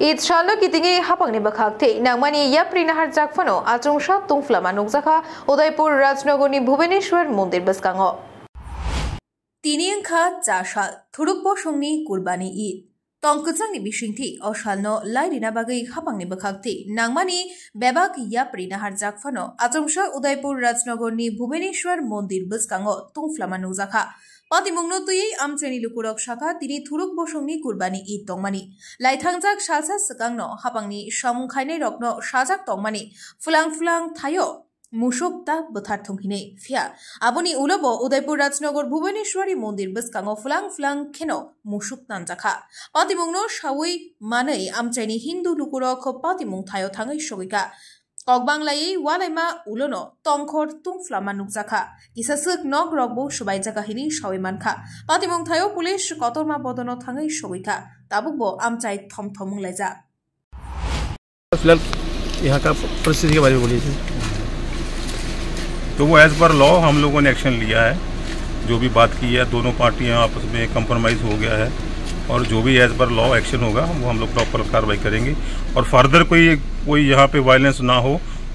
ईद शालनो कितिंगे हापंगनि बखाकते नांगमानि याप्रि नाहार जाकफानो आचंसा तुंफ्लामा नुकजाखा उदयपुर राजनगरनि भुवनेश्वर मन्दिर बसकांगो तिनि अंखा चाशाल थुरुकबो संनि कुरबानि ईद तंकजंनि बिसिंथि अशालनो लाइरिना बागै हापंगनि बखाकते नांगमानि बेबाक याप्रि नाहार जाकफानो आचंसा उदयपुर राजनगरनि भुवनेश्वर मन्दिर बसकांगो तुंफ्लामा नुकजाखा पातिमुंनो तुयै आमचेनि लुकुरक शाखा तिनि थुरुक बसंनि कुरबानि ईद तंगमानि लाइथांजाक सालसा सकांनो हापांनि सामुं खायनाय रकनो साजाक तंगमानि फुलां फुलां थायो मुसुक ता बोथार थंहिने फिया आबुनि उलबो उदयपुर राजनगर भुवनेश्वरी मन्दिर बसकांगो फुलां फुलां खेनो मुसुक तानजाखा पातिमुंनो सावै मानै आमचेनि हिन्दु लुकुरक पातिमुं थायो थाङै सगैका ककबांलायै वालायमा उलोनो तंखर तुंफ्लामा नुकजाखा किसासुक नग रगबो सबाय जागाहिनि सावेमानखा पातिमुं थायो पुलिस कतरमा बदनो थाङै सगैका ताबुकबो आमचाय थम लायजा। फिलहाल यहाँ का परिस्थिति के बारे में बोलिए। तो वो एज पर लॉ हम लोगों ने एक्शन लिया है, जो भी बात की है दोनों पार्टियां आपस में कंप्रोमाइज़ हो गया है और जो भी एज पर लॉ एक्शन होगा वो हम लोग प्रॉपर कार्रवाई करेंगे और फर्दर कोई यहाँ पे वायलेंस ना हो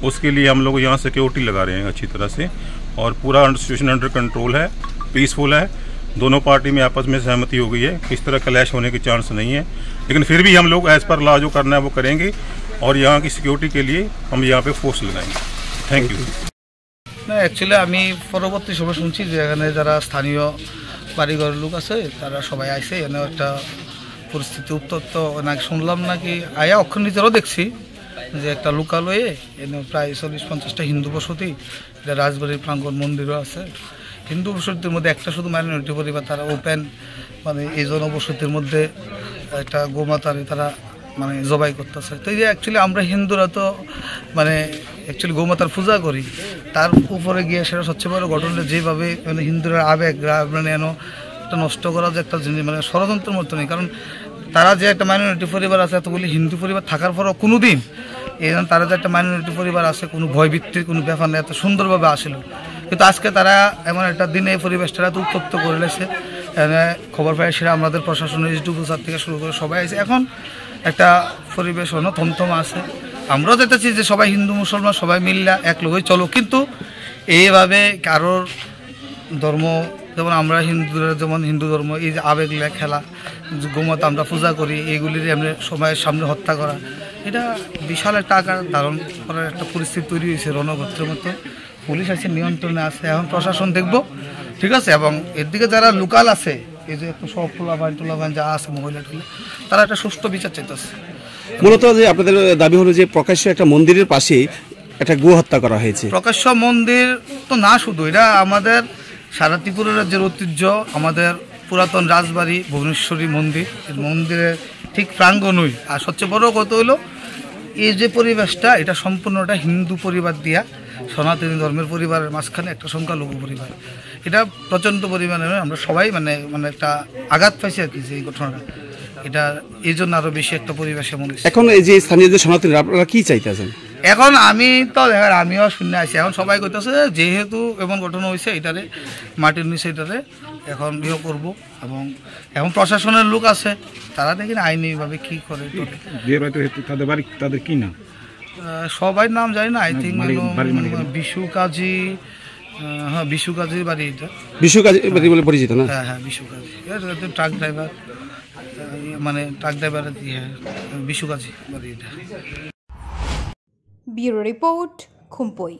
उसके लिए हम लोग यहाँ सिक्योरिटी लगा रहे हैं अच्छी तरह से और पूरा सिचुएशन अंडर कंट्रोल है, पीसफुल है। दोनों पार्टी में आपस में सहमति हो गई है, किस तरह क्लैश होने के चांस नहीं है, लेकिन फिर भी हम लोग एज पर लॉ जो करना है वो करेंगे और यहाँ की सिक्योरिटी के लिए हम यहाँ पे फोर्स लगाएंगे। Thank you. না অ্যাকচুয়ালি আমি পরবর্তী সময় শুনছি যে এখানে যারা স্থানীয় বাড়িঘর লোক আছে তারা সবাই আইছে, এখানে একটা পরিস্থিতি উত্তপ্ত নাকি শুনলাম, নাকি আয়া অক্ষর নিজেরও দেখছি যে একটা লোকালয়ে এনে প্রায় 40-50টা হিন্দু বসতি, এটা রাজবাড়ির প্রাঙ্গণ মন্দিরও আছে। হিন্দু বসতির মধ্যে একটা শুধু মাইনরিটি পরিবার, তারা ওপেন মানে এই জনবসতির মধ্যে একটা গোমাতারে তারা মানে জবাই করতেছে। তো এই যে অ্যাকচুয়ালি আমরা হিন্দুরা তো মানে অ্যাকচুয়ালি গোমাতার পূজা করি, তার উপরে গিয়ে সেটা সবচেয়ে বড় ঘটনা যেভাবে মানে হিন্দুরা আবেগ মানে একটা নষ্ট করা যে একটা জিনিস মানে ষড়যন্ত্রের মতো নেই। কারণ তারা যে একটা মাইনরিটি পরিবার আছে, এতগুলি হিন্দু পরিবার থাকার পরও কোনো দিন এই তারা যে একটা মাইনরিটি পরিবার আছে কোনো ভয়ভিত্তির কোনো ব্যাপার নেই, এত সুন্দরভাবে আসিল। কিন্তু আজকে তারা এমন একটা দিনে এই পরিবেশটা এত উত্তপ্ত করে লেছে, খবর পাই সেটা আমাদের প্রশাসনের ডিস্ট্রিবিউটার থেকে শুরু করে সবাই আছে। এখন একটা পরিবেশ হলো থমথম আছে। আমরাও যেতেছি যে সবাই হিন্দু মুসলমান সবাই মিল্লা এক লোকই চলো, কিন্তু এইভাবে কারোর ধর্ম যেমন আমরা হিন্দুরা যেমন হিন্দু ধর্ম এই যে আবেগলা খেলা গোমাতা আমরা পূজা করি এইগুলির আমরা সময়ের সামনে হত্যা করা, এটা বিশাল একটা আকার ধারণ করার একটা পরিস্থিতি তৈরি হয়েছে রণক্ষেত্রের মতো। পুলিশ আছে, নিয়ন্ত্রণে আছে, এখন প্রশাসন দেখব, ঠিক আছে। এবং এর দিকে যারা লোকাল আছে এই যে একটু সব টোলাবান যা আছে মহিলা টুলা, তারা একটা সুষ্ঠু বিচার চাইতেছে। মূলত যে আপনাদের দাবি হলো যে প্রকাশ্য একটা মন্দিরের পাশে একটা গো হত্যা করা হয়েছে। প্রকাশ্য মন্দির তো না, শুধু এটা আমাদের সারা ত্রিপুরা রাজ্যের ঐতিহ্য, আমাদের পুরাতন রাজবাড়ি ভুবনেশ্বরী মন্দির, মন্দিরের ঠিক প্রাঙ্গণই। আর সবচেয়ে বড় কথা হলো এই যে পরিবেশটা এটা সম্পূর্ণটা হিন্দু পরিবার দিয়া সনাতনী ধর্মের পরিবারের মাঝখানে একটা সংখ্যালঘু পরিবার, এটা প্রচণ্ড পরিমাণে আমরা সবাই মানে একটা আঘাত পাইছি আর কি যে এই ঘটনাটা, এটা এই জন্য আরো বেশি একটা পরিবেশে মনে হচ্ছে। এখন এই যে স্থানীয় যে সনাতনী আপনারা কি চাইতেছেন? এখন আমি তো দেখেন আমিও শুনে আসি, এখন সবাই কইতেছে যেহেতু এমন ঘটনা হয়েছে এটারে মাটির নিচে এটারে এখন ইয়ে করবো। এবং এখন প্রশাসনের লোক আছে, তারা দেখেন আইনিভাবে কি করে। তাদের কি নাম? সবাই নাম জানি না, আই থিঙ্ক বিশু কাজী। হ্যাঁ, বিশু কাজীর বাড়ি এটা, বিশু কাজী বাড়ি বলে পরিচিত না? হ্যাঁ হ্যাঁ, বিশু কাজী ট্রাক ড্রাইভার, মানে ট্রাক ড্রাইভারের বিশু কাজী বাড়ি এটা। Bureau report, খুমপই।